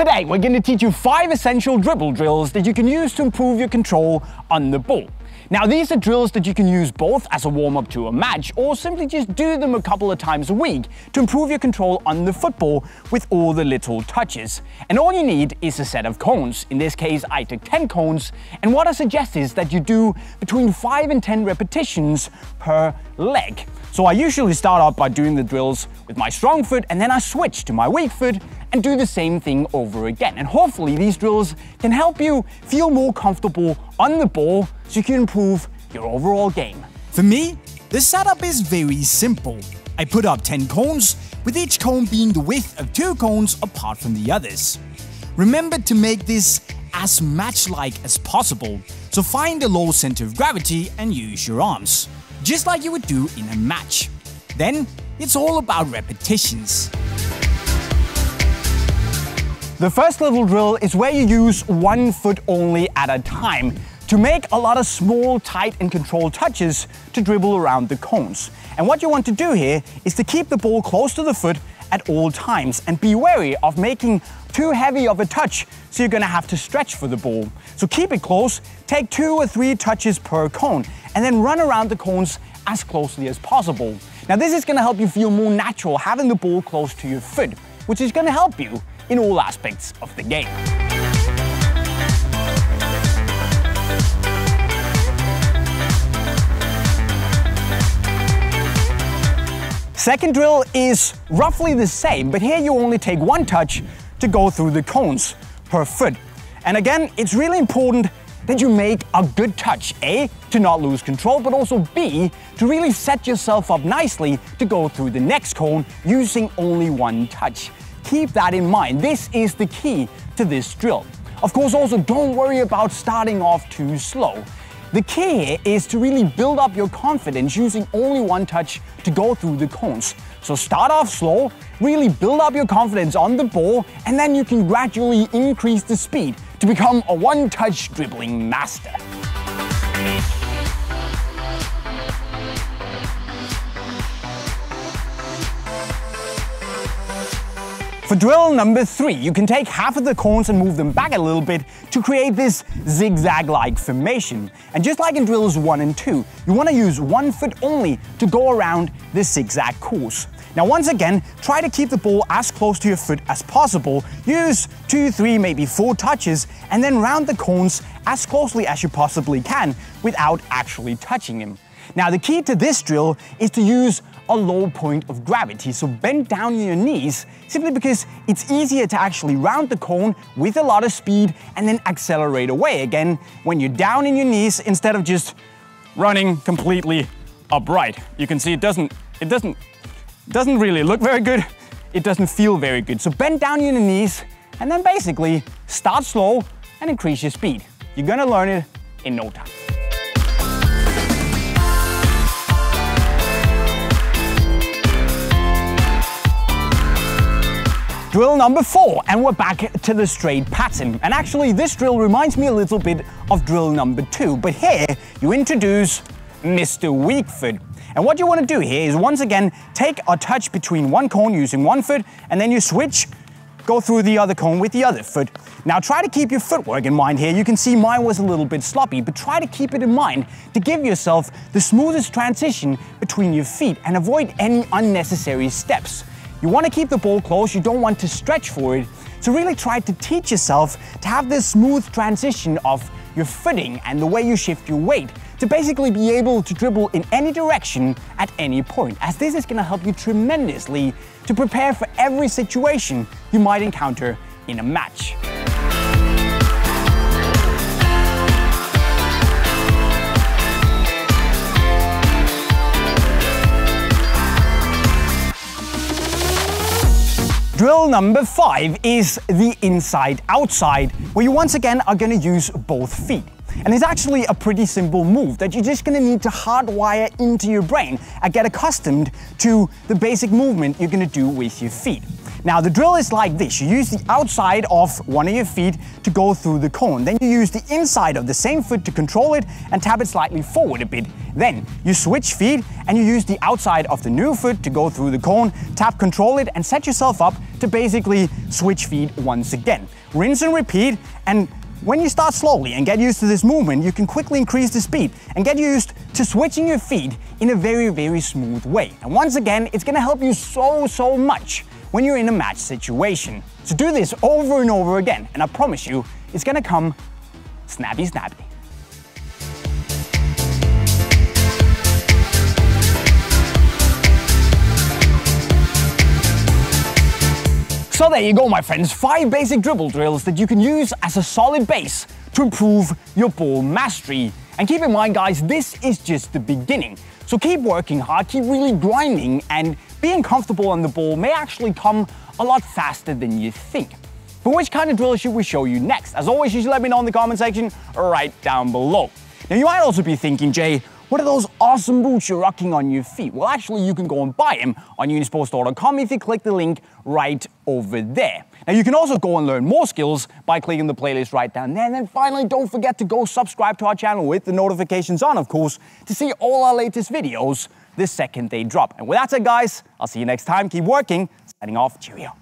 Today, we're going to teach you 5 essential dribble drills that you can use to improve your control on the ball. Now, these are drills that you can use both as a warm-up to a match or simply just do them a couple of times a week to improve your control on the football with all the little touches. And all you need is a set of cones. In this case, I took 10 cones, and what I suggest is that you do between 5 and 10 repetitions per leg. So I usually start out by doing the drills with my strong foot, and then I switch to my weak foot and do the same thing over again. And hopefully these drills can help you feel more comfortable on the ball so you can improve your overall game. For me, the setup is very simple. I put up 10 cones, with each cone being the width of 2 cones apart from the others. Remember to make this as match-like as possible, so find the low center of gravity and use your arms, just like you would do in a match. Then, it's all about repetitions. The first little drill is where you use one foot only at a time to make a lot of small, tight and controlled touches to dribble around the cones. And what you want to do here is to keep the ball close to the foot at all times and be wary of making too heavy of a touch, so you're gonna have to stretch for the ball. So keep it close, take 2 or 3 touches per cone, and then run around the cones as closely as possible. Now this is gonna help you feel more natural having the ball close to your foot, which is gonna help you in all aspects of the game. Second drill is roughly the same, but here you only take 1 touch to go through the cones per foot. And again, it's really important that you make a good touch, A, to not lose control, but also B, to really set yourself up nicely to go through the next cone using only 1 touch. Keep that in mind. This is the key to this drill. Of course, also don't worry about starting off too slow. The key here is to really build up your confidence using only 1 touch to go through the cones. So start off slow, really build up your confidence on the ball, and then you can gradually increase the speed to become a one-touch dribbling master. For drill number 3, you can take half of the cones and move them back a little bit to create this zigzag-like formation. And just like in drills 1 and 2, you want to use 1 foot only to go around this zigzag course. Now once again, try to keep the ball as close to your foot as possible. Use 2, 3, maybe 4 touches, and then round the cones as closely as you possibly can without actually touching them. Now the key to this drill is to use a low point of gravity, so bend down your knees, simply because it's easier to actually round the cone with a lot of speed and then accelerate away again when you're down in your knees instead of just running completely upright. You can see it doesn't really look very good, it doesn't feel very good. So bend down your knees and then basically start slow and increase your speed. You're gonna learn it in no time. Drill number 4, and we're back to the straight pattern. And actually this drill reminds me a little bit of drill number 2, but here you introduce Mr. Weak Foot. And what you want to do here is once again take a touch between 1 cone using 1 foot, and then you switch, go through the other cone with the other foot. Now try to keep your footwork in mind here. You can see mine was a little bit sloppy, but try to keep it in mind to give yourself the smoothest transition between your feet and avoid any unnecessary steps. You want to keep the ball close, you don't want to stretch for it, so really try to teach yourself to have this smooth transition of your footing and the way you shift your weight to basically be able to dribble in any direction at any point, as this is going to help you tremendously to prepare for every situation you might encounter in a match. Drill number 5 is the inside-outside, where you once again are going to use both feet. And it's actually a pretty simple move that you're just going to need to hardwire into your brain and get accustomed to the basic movement you're going to do with your feet. Now the drill is like this. You use the outside of one of your feet to go through the cone. Then you use the inside of the same foot to control it and tap it slightly forward a bit. Then you switch feet and you use the outside of the new foot to go through the cone, tap, control it, and set yourself up to basically switch feet once again. Rinse and repeat, and when you start slowly and get used to this movement, you can quickly increase the speed and get used to switching your feet in a very, very smooth way. And once again, it's gonna help you so much when you're in a match situation. So do this over and over again, and I promise you, it's gonna come snappy. So there you go, my friends, 5 basic dribble drills that you can use as a solid base to improve your ball mastery. And keep in mind, guys, this is just the beginning. So keep working hard, keep really grinding, and being comfortable on the ball may actually come a lot faster than you think. But which kind of drill should we show you next? As always, you should let me know in the comment section right down below. Now you might also be thinking, Jay, what are those awesome boots you're rocking on your feet? Well, actually, you can go and buy them on unisportstore.com if you click the link right over there. Now, you can also go and learn more skills by clicking the playlist right down there. And then finally, don't forget to go subscribe to our channel with the notifications on, of course, to see all our latest videos the second they drop. And with that said, guys, I'll see you next time. Keep working. Signing off. Cheerio.